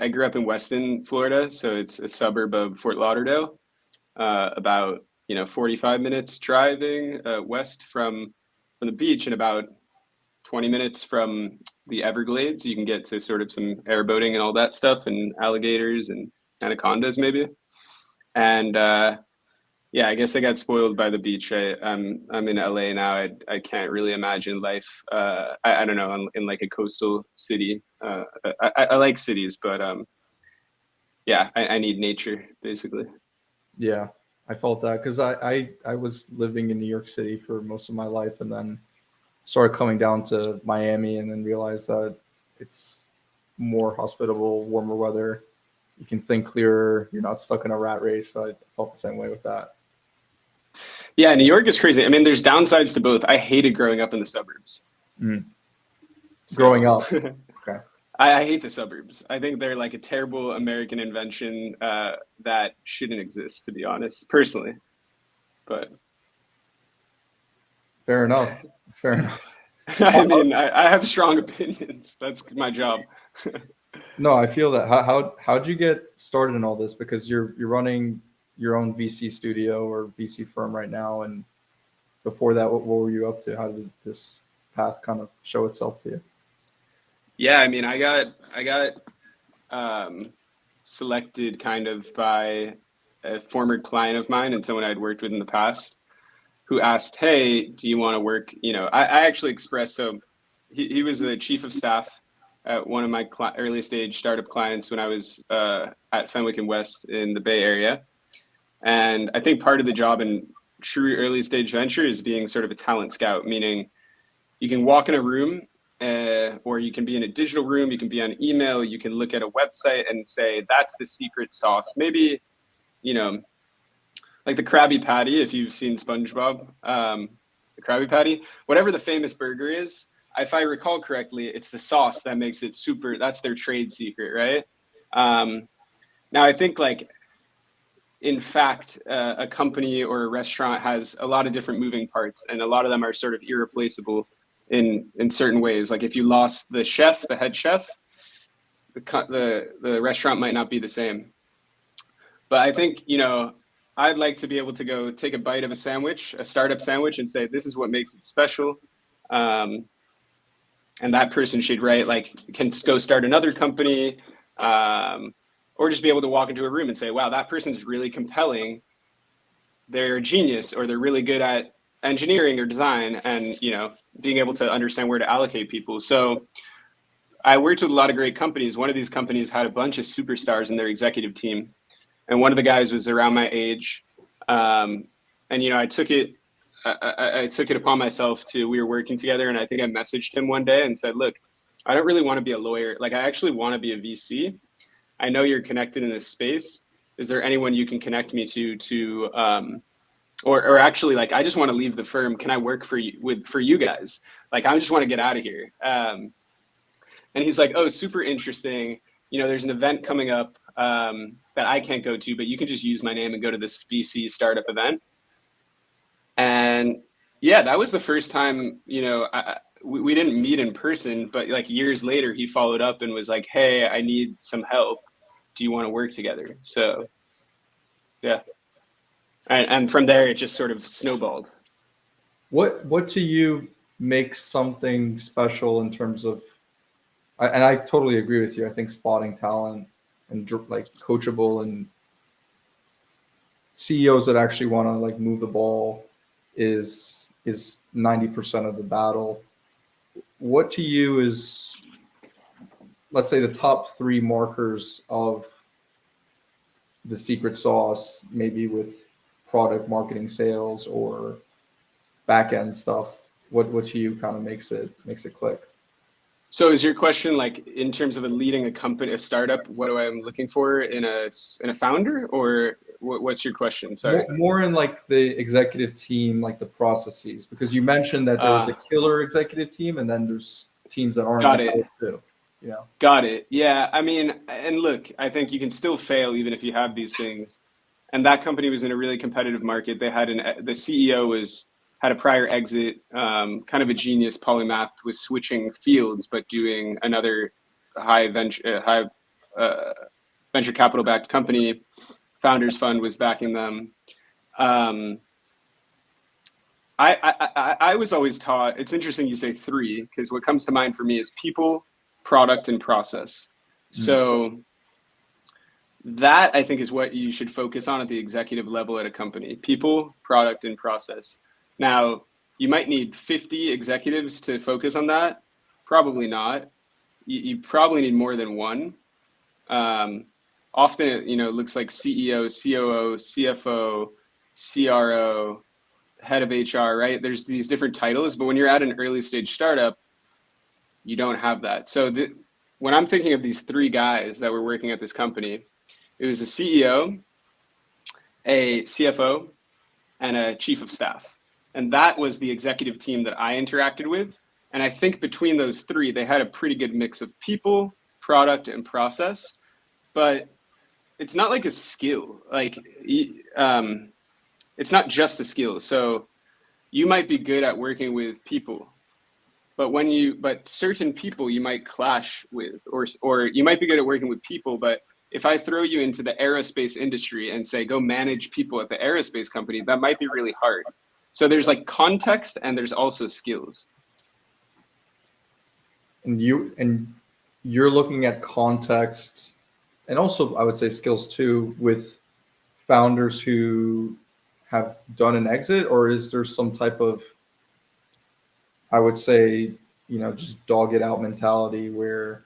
I grew up in Weston, Florida, so it's a suburb of Fort Lauderdale, about 45 minutes driving west from the beach, and about 20 minutes from the Everglades. You can get to sort of some airboating and all that stuff, and alligators and anacondas maybe. And yeah, I guess I got spoiled by the beach. I'm in LA now. I can't really imagine life. I don't know, in like a coastal city. I like cities, but yeah, I need nature basically. Yeah, I felt that because I was living in New York City for most of my life, and then started coming down to Miami, and then realized that it's more hospitable, warmer weather. You can think clearer. You're not stuck in a rat race. So I felt the same way with that. Yeah, New York is crazy. I mean, there's downsides to both. I hated growing up in the suburbs. Mm. Growing So up, okay. I hate the suburbs. I think they're like a terrible American invention that shouldn't exist, to be honest, personally. But Fair enough. Fair enough. I How, mean, I have strong opinions. That's my job. no, I feel that. How'd you get started in all this? Because you're running your own VC studio or VC firm right now, and before that, what were you up to? How did this path kind of show itself to you? Yeah, I mean, I got selected kind of by a former client of mine and someone I'd worked with in the past who asked, "Hey, do you want to work?" I actually expressed, so he was the chief of staff at one of my early stage startup clients when I was at Fenwick and West in the Bay Area. And I think part of the job in true early stage venture is being sort of a talent scout, meaning you can walk in a room, or you can be in a digital room, you can be on email, you can look at a website and say, that's the secret sauce. Maybe, you know, like the Krabby Patty, if you've seen SpongeBob, the Krabby Patty, whatever the famous burger is, if I recall correctly, it's the sauce that makes it super, that's their trade secret, right? Now, I think like, in fact, a company or a restaurant has a lot of different moving parts, and a lot of them are sort of irreplaceable in certain ways. Like if you lost the chef, the head chef, the restaurant might not be the same. But I think, I'd like to be able to go take a bite of a sandwich, a startup sandwich, and say, this is what makes it special. Um, and that person should, right, like, can go start another company, or just be able to walk into a room and say, wow, that person's really compelling. They're a genius, or they're really good at engineering or design, and, being able to understand where to allocate people. So I worked with a lot of great companies. One of these companies had a bunch of superstars in their executive team, and one of the guys was around my age. And I took it. I took it upon myself to. We were working together, and I think I messaged him one day and said, "Look, I don't really want to be a lawyer. Like, I actually want to be a VC. I know you're connected in this space. Is there anyone you can connect me to or actually, like, I just want to leave the firm. Can I work for you guys? Like, I just want to get out of here." And he's like, "Oh, super interesting. There's an event coming up that I can't go to, but you can just use my name and go to this VC startup event." And yeah, that was the first time, we didn't meet in person, but like years later, he followed up and was like, "Hey, I need some help. Do you want to work together?" So yeah. And from there, it just sort of snowballed. What to you makes something special in terms of, and I totally agree with you. I think spotting talent and like coachable and CEOs that actually want to like move the ball is 90% of the battle. What to you is, let's say, the top three markers of the secret sauce, maybe with product marketing, sales, or back end stuff? What to you kind of makes it click? So is your question like in terms of leading a company, a startup, what do I am looking for in a founder, or what's your question? Sorry. More in like the executive team, like the processes, because you mentioned that there's a killer executive team and then there's teams that aren't Got as it. good too. Yeah. Got it. Yeah. I mean, and look, I think you can still fail even if you have these things. And that company was in a really competitive market. They had the CEO had a prior exit, kind of a genius polymath, was switching fields but doing another high venture capital backed company. Founders Fund was backing them. I was always taught, it's interesting you say three, because what comes to mind for me is people, product, and process. So that I think is what you should focus on at the executive level at a company: people, product, and process. Now, you might need 50 executives to focus on that. Probably not. You probably need more than one. Often, it looks like CEO, COO, CFO, CRO, head of HR, right? There's these different titles, but when you're at an early stage startup, you don't have that. So when I'm thinking of these three guys that were working at this company, it was a CEO, a CFO, and a chief of staff. And that was the executive team that I interacted with. And I think between those three, they had a pretty good mix of people, product, and process. But it's not like a skill. Like, it's not just a skill. So you might be good at working with people, but certain people you might clash with, or you might be good at working with people, but if I throw you into the aerospace industry and say, go manage people at the aerospace company, that might be really hard. So there's like context and there's also skills. And you're looking at context and also, I would say, skills too, with founders who have done an exit, or is there some type of, I would say, just dog it out mentality where,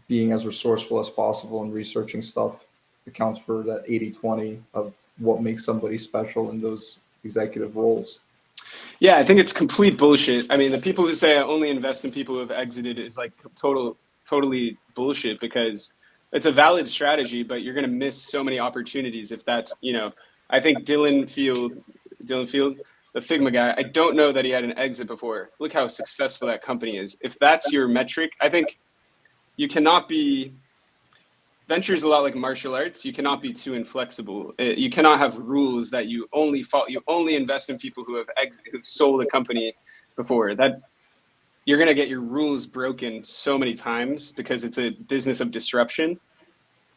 being as resourceful as possible and researching stuff accounts for that 80-20 of what makes somebody special in those executive roles? Yeah, I think it's complete bullshit. I mean, the people who say I only invest in people who have exited is like totally bullshit, because it's a valid strategy, but you're going to miss so many opportunities if that's, I think Dylan Field, the Figma guy, I don't know that he had an exit before. Look how successful that company is. If that's your metric, I think you cannot be, venture is a lot like martial arts. You cannot be too inflexible. You cannot have rules that you only invest in people who've sold a company before. That you're going to get your rules broken so many times because it's a business of disruption.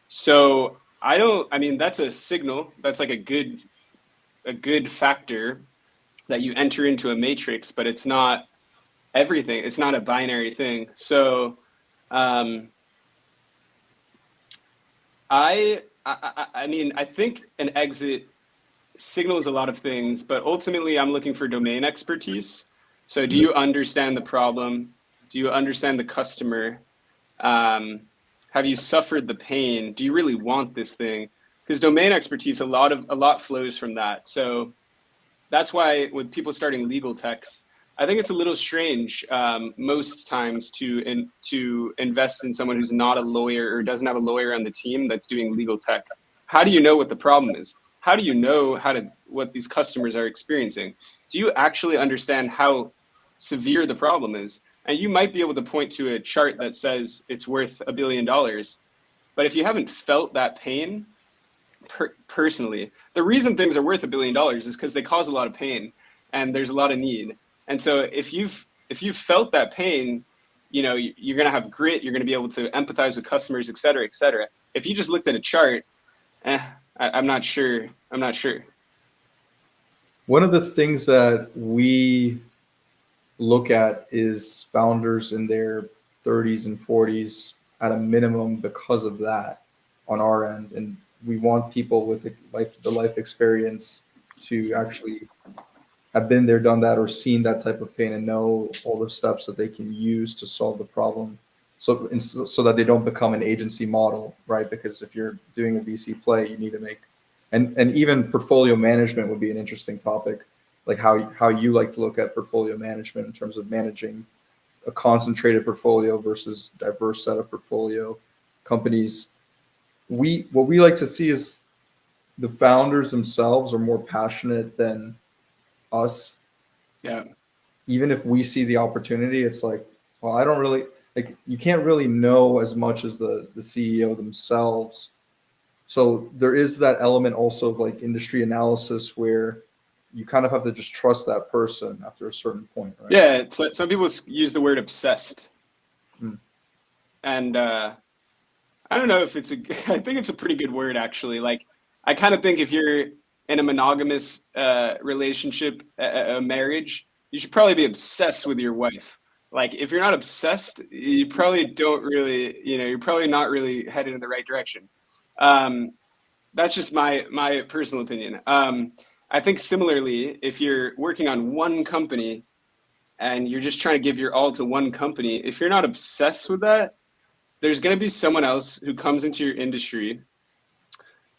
So that's a signal. That's like a good factor that you enter into a matrix, but it's not everything. It's not a binary thing. So, I think an exit signals a lot of things, but ultimately I'm looking for domain expertise. So do you understand the problem? Do you understand the customer? Have you suffered the pain? Do you really want this thing? Because domain expertise, a lot flows from that. So that's why with people starting legal techs, I think it's a little strange most times to invest in someone who's not a lawyer or doesn't have a lawyer on the team that's doing legal tech. How do you know what the problem is? How do you know what these customers are experiencing? Do you actually understand how severe the problem is? And you might be able to point to a chart that says it's worth $1 billion, but if you haven't felt that pain personally, the reason things are worth $1 billion is because they cause a lot of pain and there's a lot of need. And so if you've felt that pain, you're going to have grit, you're going to be able to empathize with customers, et cetera, et cetera. If you just looked at a chart, I'm not sure. One of the things that we look at is founders in their 30s and 40s at a minimum because of that on our end. And we want people with the life experience to actually have been there, done that, or seen that type of pain and know all the steps that they can use to solve the problem. So that they don't become an agency model, right? Because if you're doing a VC play, you need to make, and even portfolio management would be an interesting topic, like how you like to look at portfolio management in terms of managing a concentrated portfolio versus diverse set of portfolio companies. What we like to see is the founders themselves are more passionate than us. Yeah. Even if we see the opportunity, it's like, well, I don't really, like, you can't really know as much as the CEO themselves. So there is that element also of like industry analysis where you kind of have to just trust that person after a certain point, right? Yeah, it's like some people use the word obsessed. And I don't know if it's a, I think it's a pretty good word actually. Like, I kind of think if you're in a monogamous relationship, a marriage, you should probably be obsessed with your wife. Like, if you're not obsessed, you probably don't really, you're probably not really headed in the right direction. Um, that's just my personal opinion. I think similarly, if you're working on one company and you're just trying to give your all to one company, if you're not obsessed with that, there's going to be someone else who comes into your industry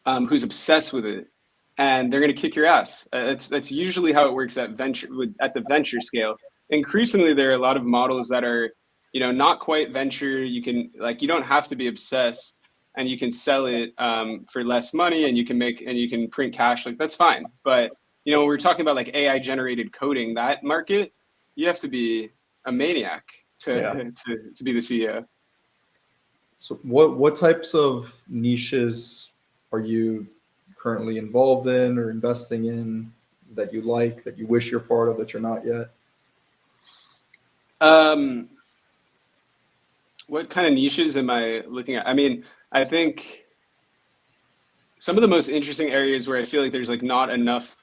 who's obsessed with it, and they're going to kick your ass. That's usually how it works at the venture scale. Increasingly, there are a lot of models that are, not quite venture. You can like you don't have to be obsessed, and you can sell it for less money, and you can print cash. Like that's fine. But when we're talking about like AI generated coding, that market, you have to be a maniac to Yeah. to be the CEO. So what types of niches are you currently involved in or investing in that you like, that you wish you're part of that you're not yet? Um, what kind of niches am I looking at? I mean, I think some of the most interesting areas where I feel like there's like not enough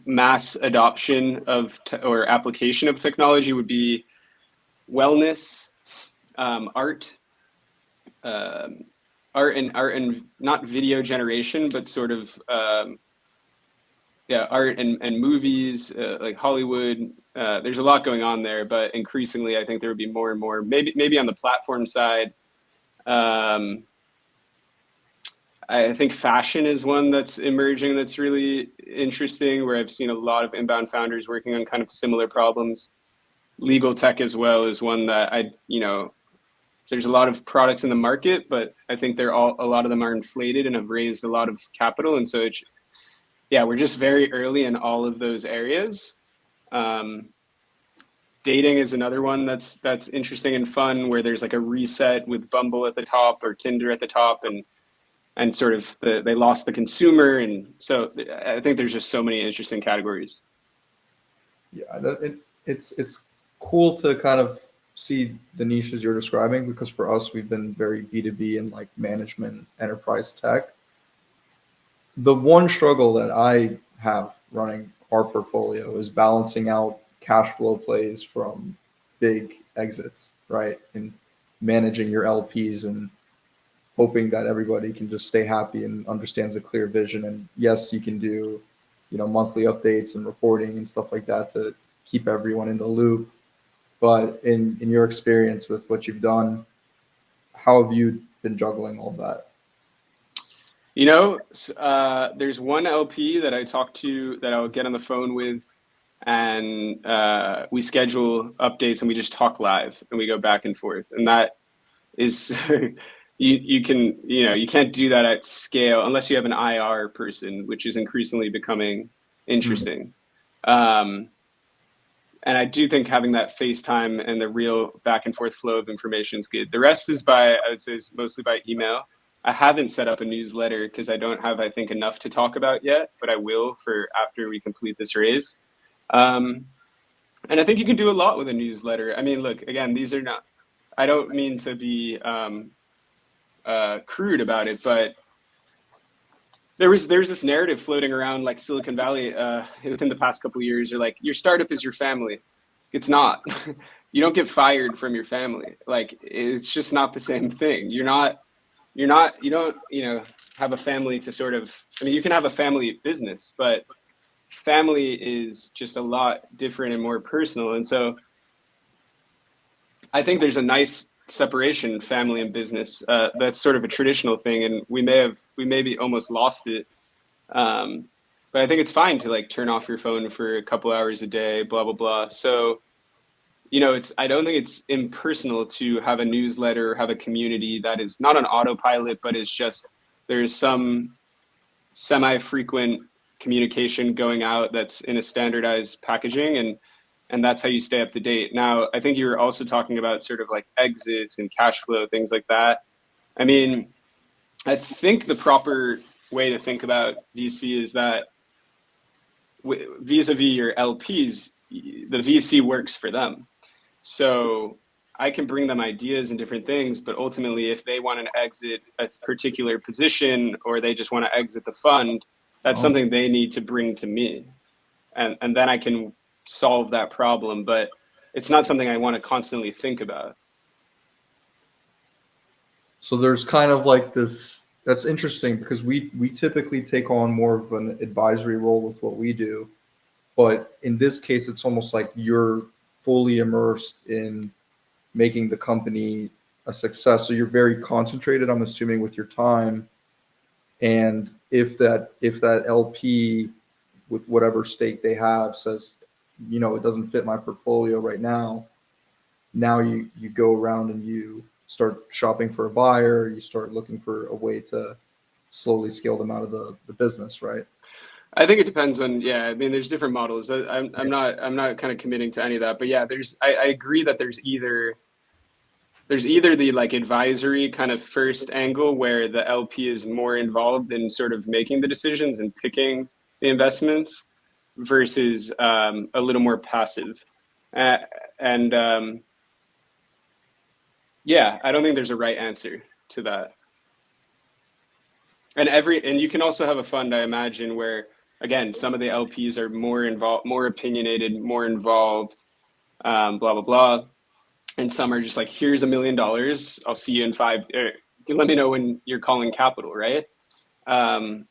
mass adoption or application of technology would be wellness, art, um, art and not video generation, but sort of yeah, art and movies, like Hollywood. There's a lot going on there, but increasingly, I think there would be more and more. Maybe on the platform side, um, I think fashion is one that's emerging that's really interesting, where I've seen a lot of inbound founders working on kind of similar problems. Legal tech as well is one that there's a lot of products in the market, but I think a lot of them are inflated and have raised a lot of capital. And so, yeah, we're just very early in all of those areas. Um, Dating is another one that's interesting and fun, where there's like a reset with Bumble at the top or Tinder at the top, and sort of they lost the consumer, and so I think there's just so many interesting categories. Yeah, it's cool to kind of see the niches you're describing because for us, we've been very B2B and like management enterprise tech. The one struggle that I have running our portfolio is balancing out cash flow plays from big exits, right? And managing your LPs and hoping that everybody can just stay happy and understands a clear vision. And yes, you can do, monthly updates and reporting and stuff like that to keep everyone in the loop. But in your experience with what you've done, how have you been juggling all that? There's one LP that I talk to that I'll get on the phone with, and we schedule updates and we just talk live and we go back and forth. And that is you can't do that at scale unless you have an IR person, which is increasingly becoming Mm. interesting. Um, and I do think having that FaceTime and the real back and forth flow of information is good. The rest is I would say, is mostly by email. I haven't set up a newsletter because I don't have, I think, enough to talk about yet, but I will for after we complete this raise. Um, and I think you can do a lot with a newsletter. I mean, look, again, these are not, I don't mean to be crude about it, but there's this narrative floating around like Silicon Valley within the past couple of years. You're like, your startup is your family. It's not. You don't get fired from your family. Like it's just not the same thing. You don't have a family to sort of. I mean, you can have a family business, but family is just a lot different and more personal. And so I think there's a nice separation, family and business. That's sort of a traditional thing, and we maybe almost lost it. Um, but I think it's fine to like turn off your phone for a couple hours a day, blah blah blah. So it's I don't think it's impersonal to have a newsletter or have a community that is not on autopilot, but is just there's some semi-frequent communication going out that's in a standardized packaging, and that's how you stay up to date. Now, I think you were also talking about sort of like exits and cash flow, things like that. I mean, I think the proper way to think about VC is that vis-a-vis your LPs, the VC works for them. So I can bring them ideas and different things, but ultimately, if they want to exit a particular position or they just want to exit the fund, that's Oh, something they need to bring to me, and then I can solve that problem. But it's not something I want to constantly think about. so there's kind of like this. That's interesting because we typically take on more of an advisory role with what we do, but in this case, it's almost like you're fully immersed in making the company a success. So you're very concentrated, I'm assuming, with your time. And if that LP with whatever stake they have says, it doesn't fit my portfolio right now, now you go around and you start shopping for a buyer, you start looking for a way to slowly scale them out of the business, right? I think it depends on, yeah. I mean, there's different models. Yeah. I'm not kind of committing to any of that, but yeah, I agree that there's either the like advisory kind of first angle where the LP is more involved in sort of making the decisions and picking the investments versus a little more passive. Uh, and yeah, I don't think there's a right answer to that. And you can also have a fund, I imagine, where again some of the LPs are more involved, more opinionated, more involved, blah blah blah, and some are just like, here's $1 million, I'll see you in five. Let me know when you're calling capital, right? Um,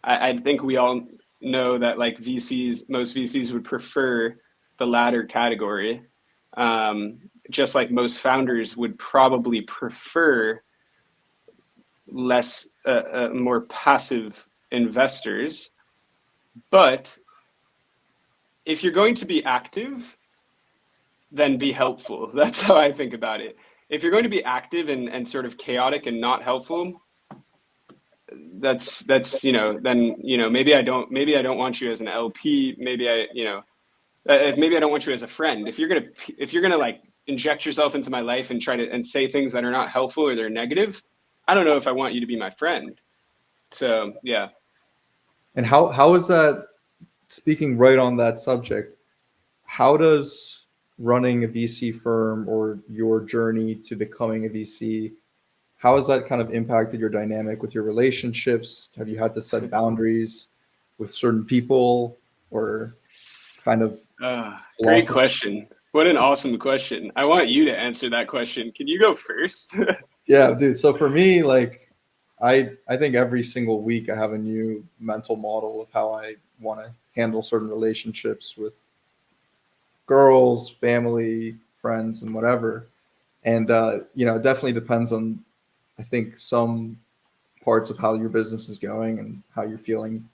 I think we all know that like most VCs would prefer the latter category, um, just like most founders would probably prefer less, more passive investors. But if you're going to be active, then be helpful. That's how I think about it. If you're going to be active and sort of chaotic and not helpful, that's then maybe I don't want you as an LP. Maybe maybe I don't want you as a friend. If you're gonna like inject yourself into my life and try to and say things that are not helpful or they're negative, I don't know if I want you to be my friend. So yeah. And how is that, speaking right on that subject, how does running a VC firm or your journey to becoming a VC, how has that kind of impacted your dynamic with your relationships? Have you had to set boundaries with certain people or kind of Great philosophy? question. What an awesome question. I want you to answer that question. Can you go first? Yeah, dude. So for me, like, I think every single week I have a new mental model of how I want to handle certain relationships with girls, family, friends, and whatever. And it definitely depends on, I think, some parts of how your business is going and how you're feeling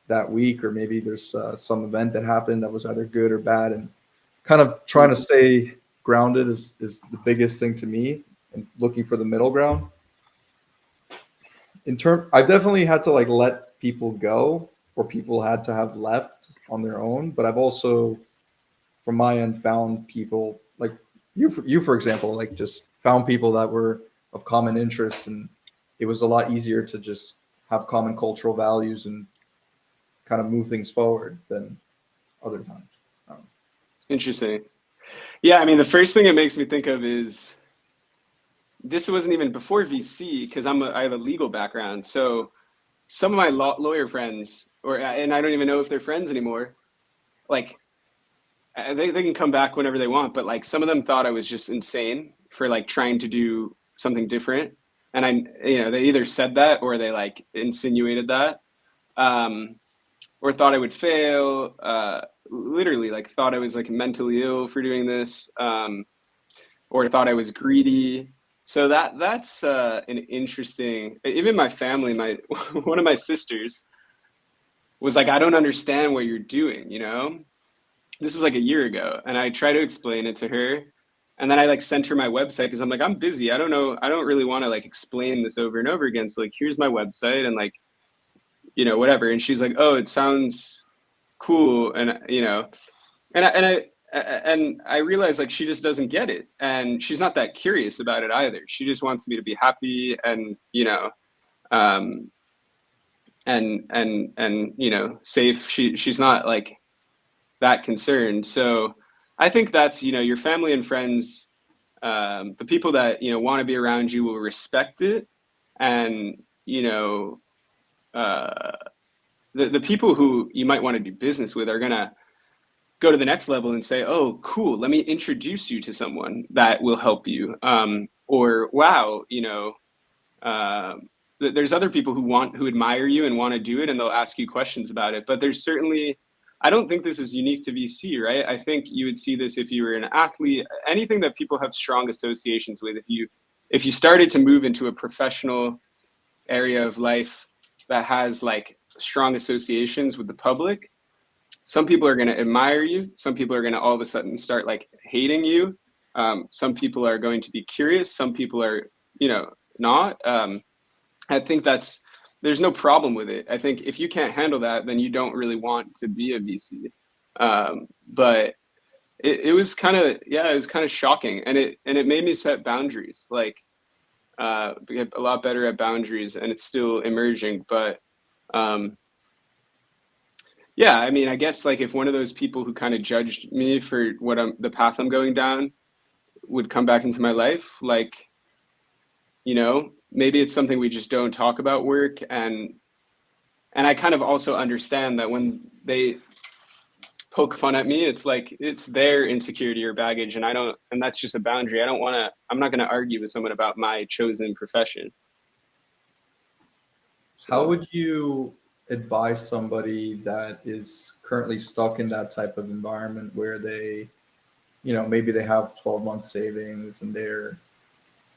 that week, or maybe there's some event that happened that was either good or bad, and kind of trying to stay grounded is the biggest thing to me, and looking for the middle ground. I've definitely had to like let people go, or people had to have left on their own, but I've also, from my end, found people like you for example, like just found people that were of common interest, and it was a lot easier to just have common cultural values and kind of move things forward than other times. Um, Interesting. Yeah, I mean, the first thing it makes me think of is this wasn't even before VC because I have a legal background. So some of my lawyer friends, and I don't even know if they're friends anymore. Like they can come back whenever they want, but like some of them thought I was just insane for like trying to do something different, and they either said that or they like insinuated that, um, or thought I would fail. Literally, like thought I was like mentally ill for doing this, or thought I was greedy. So that's an interesting. Even my family, my one of my sisters was like, I don't understand what you're doing. This was like a year ago, and I tried to explain it to her, and then I like sent her my website because I'm like, I'm busy. I don't know. I don't really want to like explain this over and over again. So like, here's my website, and like, whatever. And she's like, oh, it sounds cool, and and I realized like she just doesn't get it, and she's not that curious about it either. She just wants me to be happy, and um, and safe. She's not like that concerned. So I think that's your family and friends. The people that, want to be around you will respect it. And, uh, the people who you might want to do business with are going to go to the next level and say, oh, cool, let me introduce you to someone that will help you. Or, wow, uh, there's other people who admire you and want to do it, and they'll ask you questions about it. But there's certainly, I don't think this is unique to VC, right? I think you would see this if you were an athlete, anything that people have strong associations with. If you started to move into a professional area of life that has like strong associations with the public, some people are going to admire you. Some people are going to all of a sudden start like hating you. Some people are going to be curious. Some people are, not. I think there's no problem with it. I think if you can't handle that, then you don't really want to be a VC. But it was kind of, yeah, it was kind of shocking, and it made me set boundaries, like get a lot better at boundaries, and it's still emerging. But um, yeah, I mean, I guess like if one of those people who kind of judged me for the path I'm going down would come back into my life, like, maybe it's something we just don't talk about work. And I kind of also understand that when they poke fun at me, it's like it's their insecurity or baggage, and that's just a boundary. I'm not going to argue with someone about my chosen profession. How So, would you advise somebody that is currently stuck in that type of environment where they, maybe they have 12 months savings and they're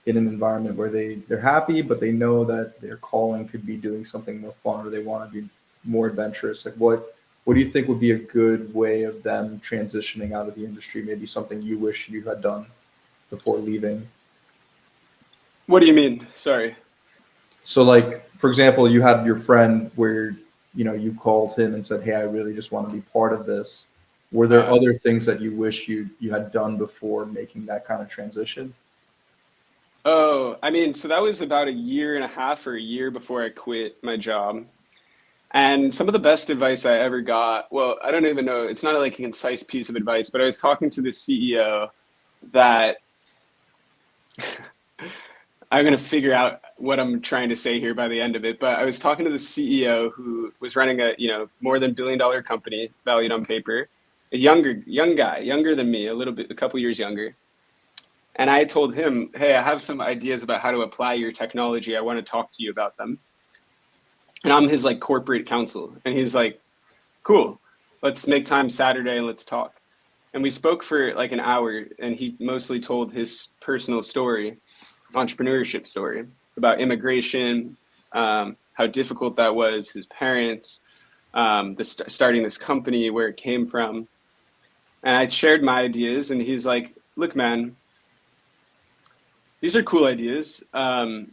in an environment where they're happy, but they know that their calling could be doing something more fun, or they want to be more adventurous? Like what do you think would be a good way of them transitioning out of the industry? Maybe something you wish you had done before leaving. what do you mean? Sorry. So like, for example, you had your friend where, you called him and said, hey, I really just want to be part of this. Were there Uh, other things that you wish you had done before making that kind of transition? oh, I mean, so that was about a year and a half or a year before I quit my job. And some of the best advice I ever got, well, I don't even know, it's not like a concise piece of advice, but I was talking to the CEO that I'm going to figure out what I'm trying to say here by the end of it. But I was talking to the CEO who was running a, more than $1 billion company valued on paper, a young guy, younger than me, a little bit, a couple years younger. And I told him, hey, I have some ideas about how to apply your technology. I want to talk to you about them. And I'm his like corporate counsel. And he's like, cool, let's make time Saturday and let's talk. And we spoke for like an hour, and he mostly told his personal story, entrepreneurship story about immigration, how difficult that was, his parents, starting this company, where it came from. And I shared my ideas, and he's like, look, man, these are cool ideas. And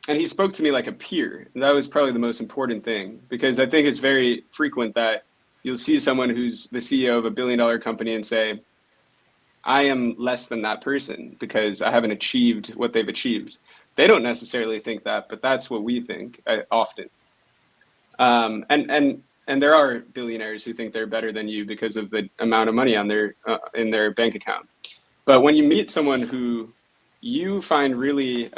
he spoke to me like a peer. And that was probably the most important thing, because I think it's very frequent that you'll see someone who's the CEO of $1 billion company and say, I am less than that person because I haven't achieved what they've achieved. They don't necessarily think that, but that's what we think often. And there are billionaires who think they're better than you because of the amount of money on their in their bank account. But when you meet someone who you find really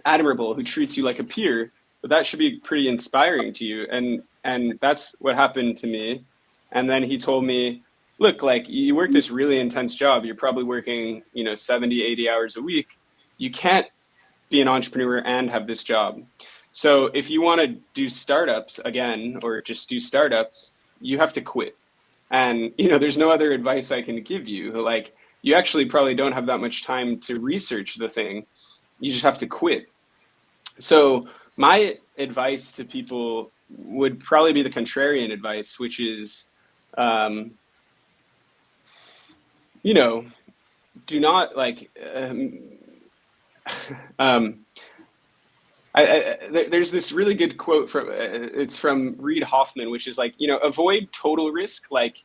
admirable, who treats you like a peer, but that should be pretty inspiring to you. And that's what happened to me. And then he told me, look, like you work this really intense job. You're probably working, 70, 80 hours a week. You can't be an entrepreneur and have this job. So if you want to do startups again, or just do startups, you have to quit. And, there's no other advice I can give you. Like, you actually probably don't have that much time to research the thing. You just have to quit. So my advice to people would probably be the contrarian advice, which is, um, you know, do not like. Um, there's this really good quote from it's from Reid Hoffman, which is like, avoid total risk, like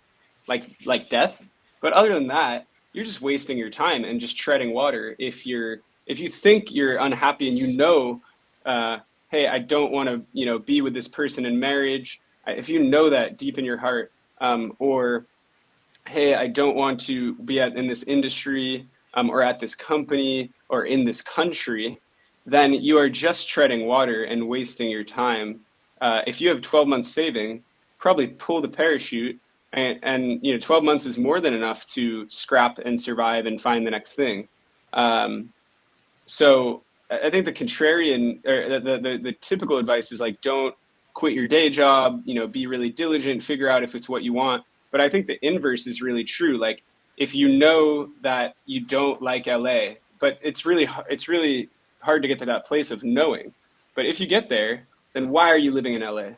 death. But other than that, you're just wasting your time and just treading water. If you think you're unhappy and uh, hey, I don't want to, be with this person in marriage. If you know that deep in your heart, or hey, I don't want to be in this industry, or at this company or in this country, then you are just treading water and wasting your time. If you have 12 months saving, probably pull the parachute, and 12 months is more than enough to scrap and survive and find the next thing. Um, so I think the contrarian, or the typical advice is like, don't quit your day job, be really diligent, figure out if it's what you want. But I think the inverse is really true. Like, if you know that you don't like LA, but it's really hard to get to that place of knowing. But if you get there, then why are you living in LA?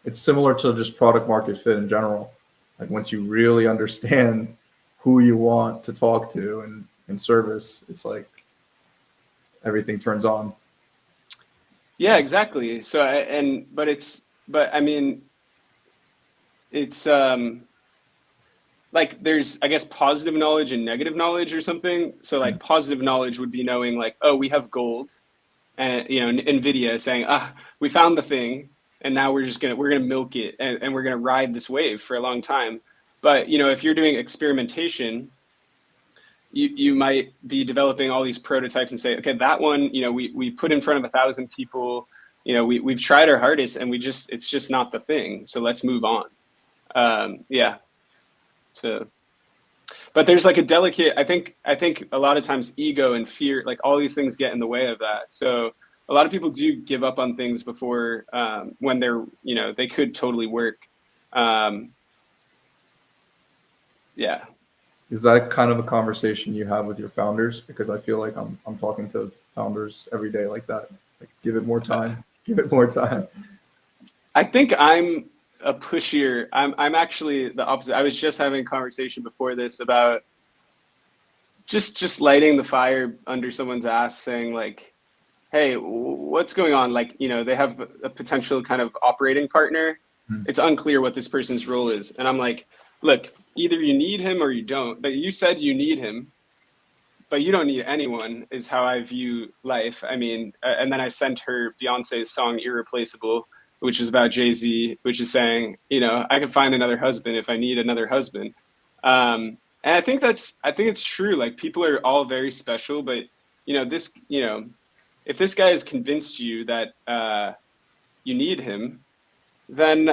It's similar to just product market fit in general. Like once you really understand who you want to talk to and service, it's like everything turns on. Yeah, exactly. So but I mean, it's like, there's, I guess, positive knowledge and negative knowledge or something. So like, positive knowledge would be knowing like, oh, we have gold, and Nvidia saying, we found the thing, and now we're gonna milk it, and we're gonna ride this wave for a long time. But if you're doing experimentation, you might be developing all these prototypes and say, okay, that one, we put in front of 1,000 people, we've tried our hardest, and it's just not the thing, so let's move on. Yeah. So, but there's like a delicate, I think a lot of times ego and fear, like all these things get in the way of that. So a lot of people do give up on things before, when they could totally work. Um, yeah. Is that kind of a conversation you have with your founders? Because I feel like I'm talking to founders every day like that. Like, give it more time. Give it more time. I think I'm a pushier. I'm actually the opposite. I was just having a conversation before this about just lighting the fire under someone's ass, saying like, hey, what's going on? Like, they have a potential kind of operating partner. Hmm. It's unclear what this person's role is. And I'm like, look, either you need him or you don't. But you said you need him, but you don't need anyone, is how I view life. I mean, and then I sent her Beyonce's song Irreplaceable, which is about Jay-Z, which is saying, I can find another husband if I need another husband. And I think it's true. Like, people are all very special, but this, if this guy has convinced you that you need him, then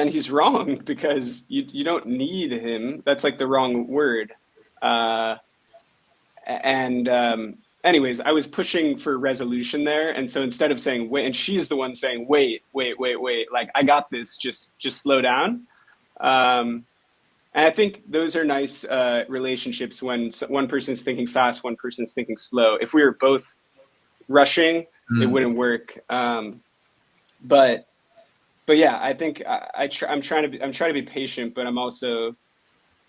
he's wrong, because you don't need him. That's like the wrong word. Uh, and anyways, I was pushing for resolution there, and so instead of saying wait, and she's the one saying wait, wait, wait, wait, like, I got this, just slow down. Um, and I think those are nice relationships, when one person's thinking fast, one person's thinking slow. If we were both rushing, it Hmm. wouldn't work. But yeah, I think I'm trying to be patient, but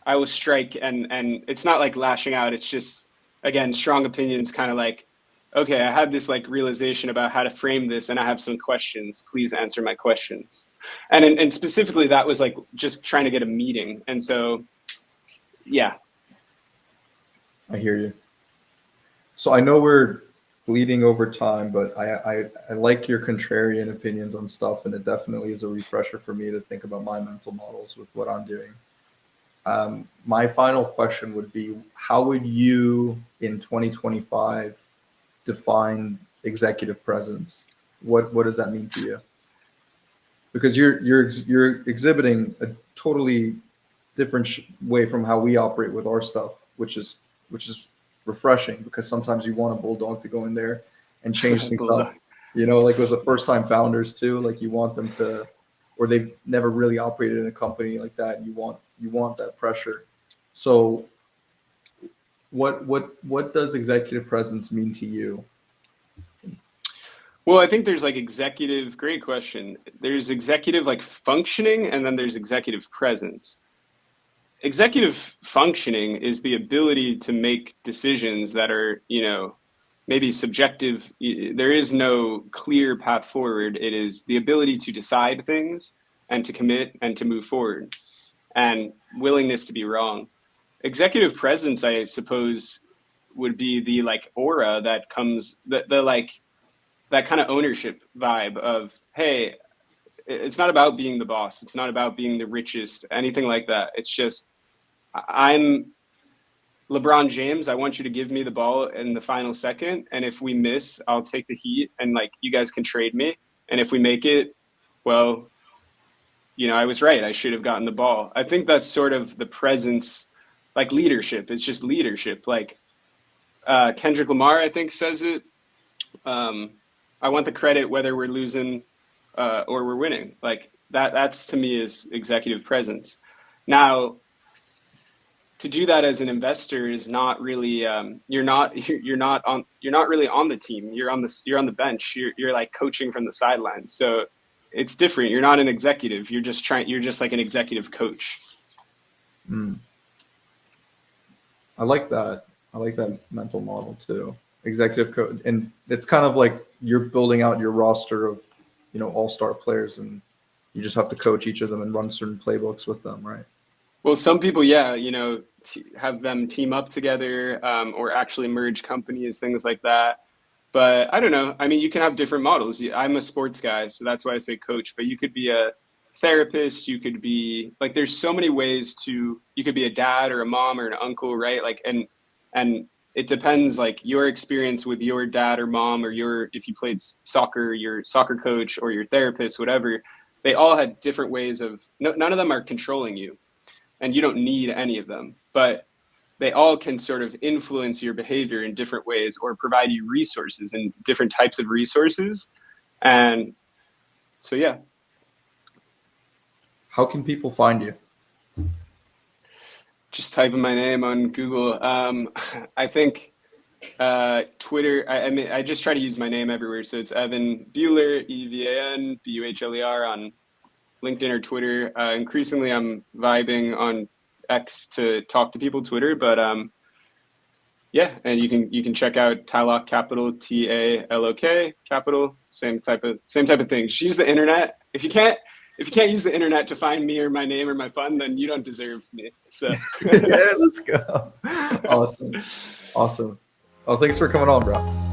I will strike, and it's not like lashing out. It's just, again, strong opinions, kind of like, okay, I had this like realization about how to frame this, and I have some questions. Please answer my questions. And specifically, that was like just trying to get a meeting. And so, yeah. I hear you. So I know we're bleeding over time, but I like your contrarian opinions on stuff, and it definitely is a refresher for me to think about my mental models with what I'm doing. My final question would be, how would you in 2025 define executive presence? What does that mean to you? Because you're exhibiting a totally different way from how we operate with our stuff, which is refreshing, because sometimes you want a bulldog to go in there and change things up. Bulldog. Like with the first time founders too, like you want them to, or they've never really operated in a company like that. And you want that pressure. So what does executive presence mean to you? Well, I think there's like executive, great question. There's executive like functioning, and then there's executive presence. Executive functioning is the ability to make decisions that are, maybe subjective. There is no clear path forward. It is the ability to decide things, and to commit, and to move forward, and willingness to be wrong. Executive presence, I suppose, would be the like aura that comes, the like, that kind of ownership vibe of, hey, it's not about being the boss. It's not about being the richest, anything like that. It's just, I'm LeBron James. I want you to give me the ball in the final second. And if we miss, I'll take the heat and like, you guys can trade me. And if we make it, well, I was right. I should have gotten the ball. I think that's sort of the presence, like leadership. It's just leadership. Like Kendrick Lamar, I think, says it. I want the credit whether we're losing or we're winning. Like that's to me is executive presence. Now, to do that as an investor is not really you're not really on the team. You're on the bench. You're like coaching from the sidelines. So it's different. You're not an executive. You're just like an executive coach. Mm. I like that. I like that mental model too. Executive coach, and it's kind of like you're building out your roster of, all-star players, and you just have to coach each of them and run certain playbooks with them, right? Well, some people, yeah, have them team up together or actually merge companies, things like that. But I don't know. I mean, you can have different models. I'm a sports guy, so that's why I say coach. But you could be a therapist. You could be like, there's so many ways you could be a dad or a mom or an uncle, right? Like, and it depends, like your experience with your dad or mom, or if you played soccer, your soccer coach or your therapist, whatever. They all had different ways none of them are controlling you, and you don't need any of them, but they all can sort of influence your behavior in different ways or provide you resources and different types of resources. And so, yeah. How can people find you? Just type in my name on Google. I think Twitter, I mean, I just try to use my name everywhere. So it's Evan Buhler, Evan Buhler on LinkedIn or Twitter. Increasingly, I'm vibing on X to talk to people, Twitter, but yeah, and you can check out Talok Capital, TALOK Capital, same type of thing. Just use the internet. If you can't use the internet to find me or my name or my fund, then you don't deserve me. So yeah, let's go. Awesome. Well, thanks for coming on, bro.